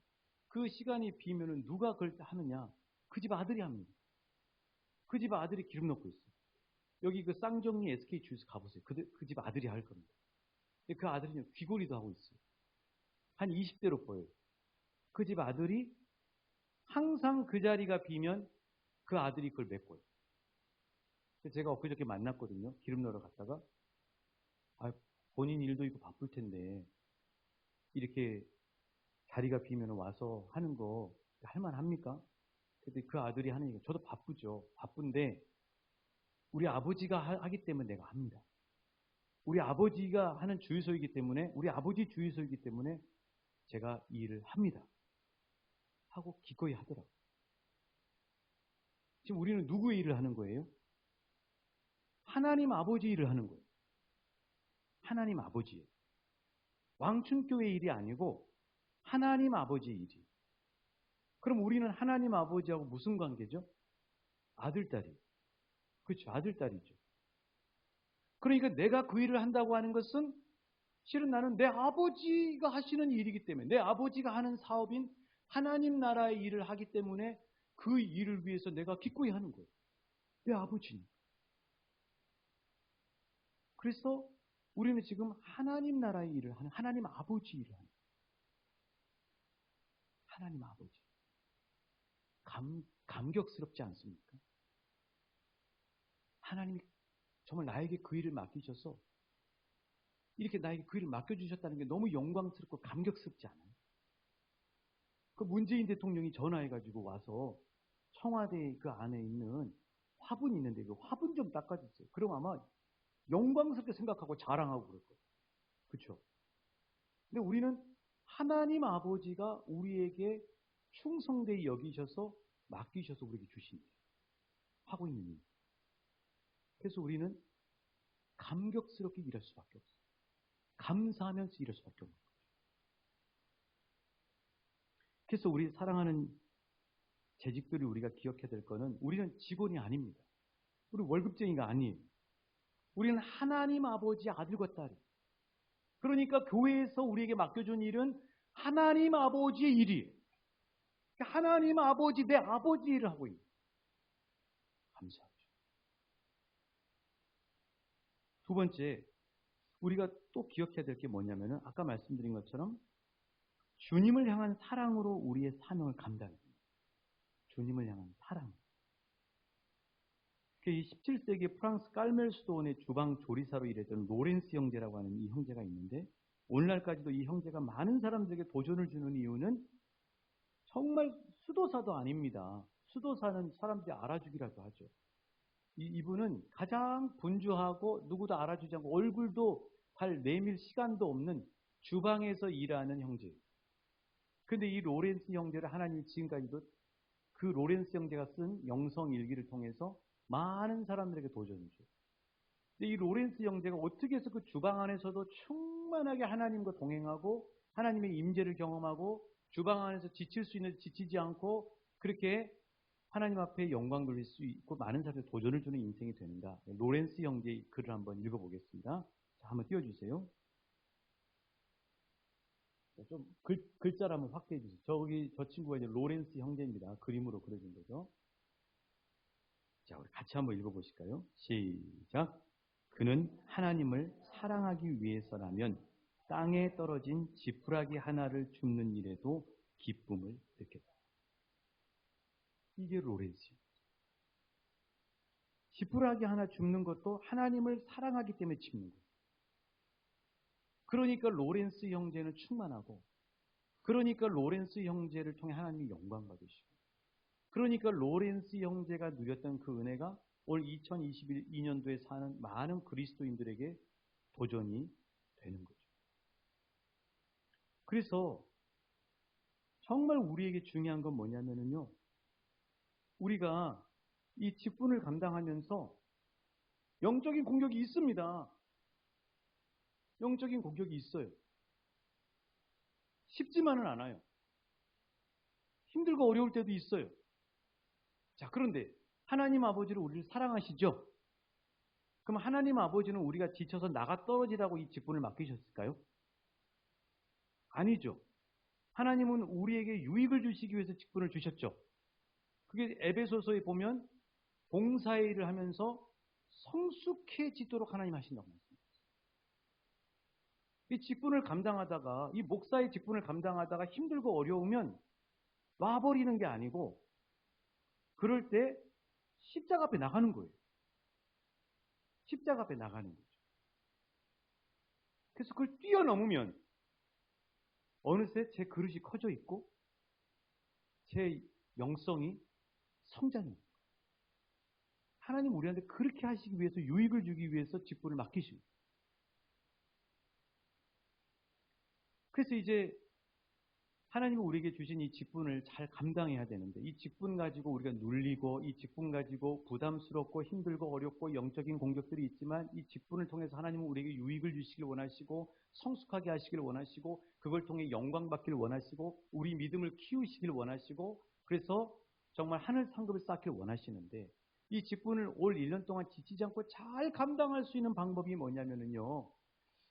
그 시간이 비면은 누가 그걸 하느냐? 그 집 아들이 합니다. 그 집 아들이 기름 넣고 있어요. 여기 그 쌍정리 SK 주유소 가보세요. 그 집 아들이 할 겁니다. 근데 그 아들이 귀걸이도 하고 있어요. 한 20대로 보여요. 그 집 아들이 항상 그 자리가 비면 그 아들이 그걸 메꿔요. 제가 엊그저께 만났거든요. 기름 넣으러 갔다가 본인 일도 있고 바쁠 텐데 이렇게 자리가 비면 와서 하는 거 할만합니까? 근데 그 아들이 하는 얘기가 저도 바쁘죠. 바쁜데 우리 아버지가 하기 때문에 내가 합니다. 우리 아버지가 하는 주유소이기 때문에 우리 아버지 주유소이기 때문에 제가 이 일을 합니다. 하고 기꺼이 하더라고요. 지금 우리는 누구의 일을 하는 거예요? 하나님 아버지 일을 하는 거예요. 하나님 아버지예요. 왕춘교회 일이 아니고 하나님 아버지의 일이에요. 그럼 우리는 하나님 아버지하고 무슨 관계죠? 아들딸이에요. 그렇죠. 아들딸이죠. 그러니까 내가 그 일을 한다고 하는 것은 실은 나는 내 아버지가 하시는 일이기 때문에 내 아버지가 하는 사업인 하나님 나라의 일을 하기 때문에 그 일을 위해서 내가 기꺼이 하는 거예요. 내 아버지니까. 그래서 우리는 지금 하나님 나라의 일을 하는 하나님 아버지 일을 하는 거예요. 하나님 아버지. 감격스럽지 않습니까? 하나님이 정말 나에게 그 일을 맡기셔서 이렇게 나에게 그 일을 맡겨주셨다는 게 너무 영광스럽고 감격스럽지 않아요? 그 문재인 대통령이 전화해가지고 와서 청와대 그 안에 있는 화분이 있는데 그 화분 좀 닦아주세요. 그럼 아마 영광스럽게 생각하고 자랑하고 그럴 거예요. 그렇죠? 근데 우리는 하나님 아버지가 우리에게 충성되이 여기셔서 맡기셔서 우리에게 주신 일, 하고 있는 일. 그래서 우리는 감격스럽게 일할 수밖에 없어요. 감사하면서 일할 수밖에 없는 거죠. 그래서 우리 사랑하는 재직들이 우리가 기억해야 될 거는 우리는 직원이 아닙니다. 우리 월급쟁이가 아니에요. 우리는 하나님 아버지의 아들과 딸이에요. 그러니까 교회에서 우리에게 맡겨준 일은 하나님 아버지의 일이에요. 하나님 아버지, 내 아버지 일을 하고 있는 거예요. 감사하죠. 두 번째, 우리가 또 기억해야 될 게 뭐냐면은 아까 말씀드린 것처럼 주님을 향한 사랑으로 우리의 사명을 감당해야 됩니다. 주님을 향한 사랑. 이 17세기 프랑스 깔멜 수도원의 주방 조리사로 일했던 로렌스 형제라고 하는 이 형제가 있는데 오늘날까지도 이 형제가 많은 사람들에게 도전을 주는 이유는 정말 수도사도 아닙니다. 수도사는 사람들이 알아주기라도 하죠. 이분은 가장 분주하고 누구도 알아주지 않고 얼굴도 잘 내밀 시간도 없는 주방에서 일하는 형제예요. 근데 이 로렌스 형제를 하나님이 지금까지도 그 로렌스 형제가 쓴 영성일기를 통해서 많은 사람들에게 도전을 줘요. 근데 이 로렌스 형제가 어떻게 해서 그 주방 안에서도 충만하게 하나님과 동행하고 하나님의 임재를 경험하고 주방 안에서 지칠 수 있는 지치지 않고 그렇게 하나님 앞에 영광 돌릴 수 있고 많은 사람들에게 도전을 주는 인생이 되는가. 로렌스 형제의 글을 한번 읽어보겠습니다. 자, 한번 띄워주세요. 좀 글자를 한번 확대해 주세요. 저 친구가 이제 로렌스 형제입니다. 그림으로 그려진 거죠. 자, 우리 같이 한번 읽어보실까요? 시작. 그는 하나님을 사랑하기 위해서라면 땅에 떨어진 지푸라기 하나를 줍는 일에도 기쁨을 느꼈다. 이게 로렌스. 지푸라기 하나 줍는 것도 하나님을 사랑하기 때문에 줍는 거예요. 그러니까 로렌스 형제는 충만하고 그러니까 로렌스 형제를 통해 하나님이 영광 받으시고 그러니까 로렌스 형제가 누렸던 그 은혜가 올 2022년도에 사는 많은 그리스도인들에게 도전이 되는 거죠. 그래서 정말 우리에게 중요한 건 뭐냐면요. 우리가 이 직분을 감당하면서 영적인 공격이 있습니다. 영적인 공격이 있어요. 쉽지만은 않아요. 힘들고 어려울 때도 있어요. 자, 그런데 하나님 아버지를 우리를 사랑하시죠? 그럼 하나님 아버지는 우리가 지쳐서 나가 떨어지라고 이 직분을 맡기셨을까요? 아니죠. 하나님은 우리에게 유익을 주시기 위해서 직분을 주셨죠. 그게 에베소서에 보면 봉사의 일을 하면서 성숙해지도록 하나님 하신다고 말씀합니다. 이 직분을 감당하다가, 이 목사의 직분을 감당하다가 힘들고 어려우면 놔버리는 게 아니고, 그럴 때 십자가 앞에 나가는 거예요. 십자가 앞에 나가는 거죠. 그래서 그걸 뛰어넘으면 어느새 제 그릇이 커져 있고 제 영성이 성장합니다. 하나님 우리한테 그렇게 하시기 위해서, 유익을 주기 위해서 직분을 맡기십니다. 그래서 이제 하나님은 우리에게 주신 이 직분을 잘 감당해야 되는데, 이 직분 가지고 우리가 눌리고, 이 직분 가지고 부담스럽고 힘들고 어렵고 영적인 공격들이 있지만, 이 직분을 통해서 하나님은 우리에게 유익을 주시길 원하시고, 성숙하게 하시길 원하시고, 그걸 통해 영광 받기를 원하시고, 우리 믿음을 키우시길 원하시고, 그래서 정말 하늘 상급을 쌓기를 원하시는데, 이 직분을 올 1년 동안 지치지 않고 잘 감당할 수 있는 방법이 뭐냐면요,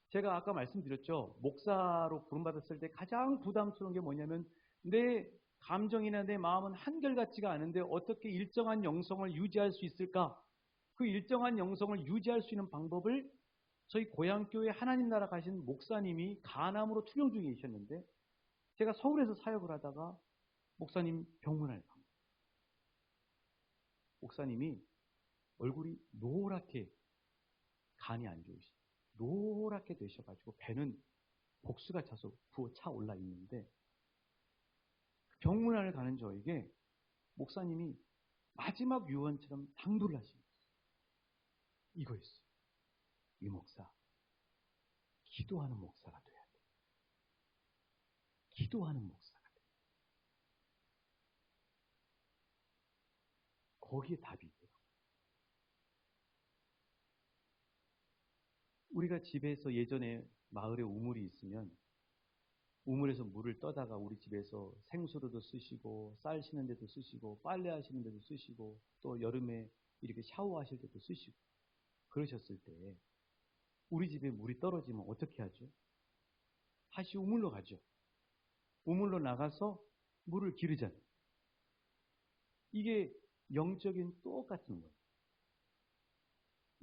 제가 아까 말씀드렸죠. 목사로 부름받았을 때 가장 부담스러운 게 뭐냐면, 내 감정이나 내 마음은 한결같지가 않은데 어떻게 일정한 영성을 유지할 수 있을까? 그 일정한 영성을 유지할 수 있는 방법을 저희 고향교회 하나님 나라 가신 목사님이 간암으로 투병 중에 계셨는데, 제가 서울에서 사역을 하다가 목사님 병문안에 갑니다. 목사님이 얼굴이 노랗게, 간이 안 좋으시죠. 노랗게 되셔가지고 배는 복수가 차서 부어 올라 있는데, 병문안을 가는 저에게 목사님이 마지막 유언처럼 당부를 하신 거예요. 이거였어요. 이 목사, 기도하는 목사가 돼야 돼. 기도하는 목사가 돼. 거기에 답이 있어요. 우리가 집에서 예전에 마을에 우물이 있으면 우물에서 물을 떠다가 우리 집에서 생수로도 쓰시고, 쌀 씻는 데도 쓰시고, 빨래 하시는 데도 쓰시고, 또 여름에 이렇게 샤워하실 때도 쓰시고, 그러셨을 때 우리 집에 물이 떨어지면 어떻게 하죠? 다시 우물로 가죠. 우물로 나가서 물을 기르잖아요. 이게 영적인 똑같은 거예요.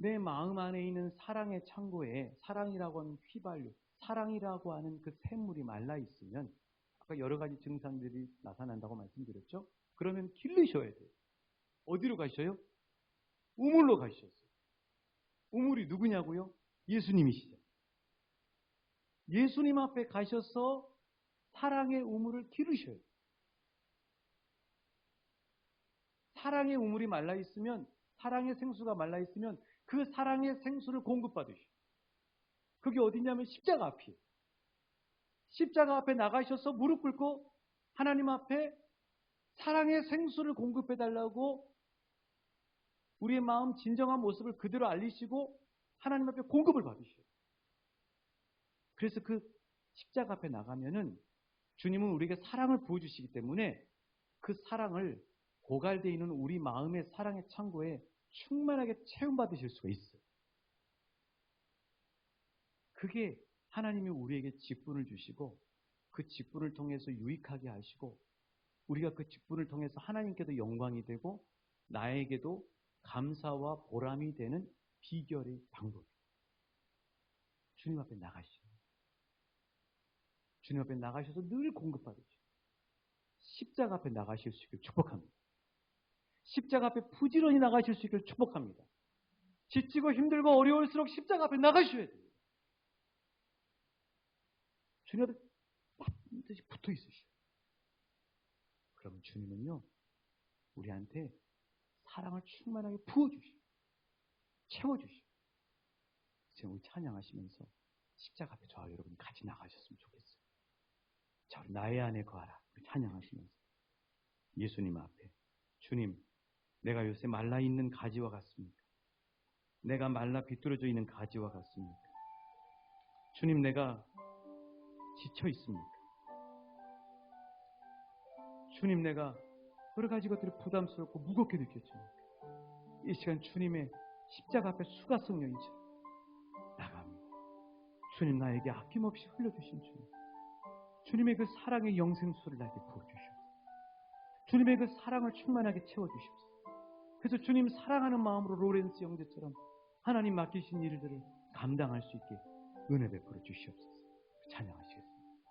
내 마음 안에 있는 사랑의 창고에 사랑이라고 하는 휘발유, 사랑이라고 하는 그 샘물이 말라 있으면, 아까 여러 가지 증상들이 나타난다고 말씀드렸죠? 그러면 기르셔야 돼요. 어디로 가셔요? 우물로 가셨어요. 우물이 누구냐고요? 예수님이시죠. 예수님 앞에 가셔서 사랑의 우물을 기르셔야 돼요. 사랑의 우물이 말라 있으면, 사랑의 생수가 말라 있으면 그 사랑의 생수를 공급받으시오. 그게 어디냐면 십자가 앞이에요. 십자가 앞에 나가셔서 무릎 꿇고 하나님 앞에 사랑의 생수를 공급해달라고 우리의 마음 진정한 모습을 그대로 알리시고 하나님 앞에 공급을 받으셔요. 그래서 그 십자가 앞에 나가면은 주님은 우리에게 사랑을 부어주시기 때문에 그 사랑을 고갈되어 있는 우리 마음의 사랑의 창고에 충만하게 체험받으실 수가 있어요. 그게 하나님이 우리에게 직분을 주시고, 그 직분을 통해서 유익하게 하시고, 우리가 그 직분을 통해서 하나님께도 영광이 되고 나에게도 감사와 보람이 되는 비결의 방법이에요. 주님 앞에 나가시죠. 주님 앞에 나가셔서 늘 공급받으시죠. 십자가 앞에 나가실 수 있기를 축복합니다. 십자가 앞에 부지런히 나가실 수 있기를 축복합니다. 지치고 힘들고 어려울수록 십자가 앞에 나가셔야 돼요. 주님 앞에 반드시 붙어 있으시오. 그럼 주님은요, 우리한테 사랑을 충만하게 부어주시오. 채워주시오. 지금 우리 찬양하시면서 십자가 앞에 저와 여러분이 같이 나가셨으면 좋겠어요. 자, 우리 나의 안에 거하라. 우리 찬양하시면서 예수님 앞에, 주님, 내가 요새 말라있는 가지와 같습니까? 내가 말라 비뚤어져 있는 가지와 같습니까? 주님, 내가 지쳐 있습니까? 주님, 내가 여러 가지 것들이 부담스럽고 무겁게 느껴집니까? 이 시간 주님의 십자가 앞에 수가성령이죠. 나갑니다. 주님, 나에게 아낌없이 흘려주신 주님, 주님의 그 사랑의 영생수를 나에게 부어주시옵소서. 주님의 그 사랑을 충만하게 채워주시옵소서. 그래서 주님 사랑하는 마음으로 로렌스 형제처럼 하나님 맡기신 일들을 감당할 수 있게 은혜 베풀어 주시옵소서. 찬양하시겠습니다.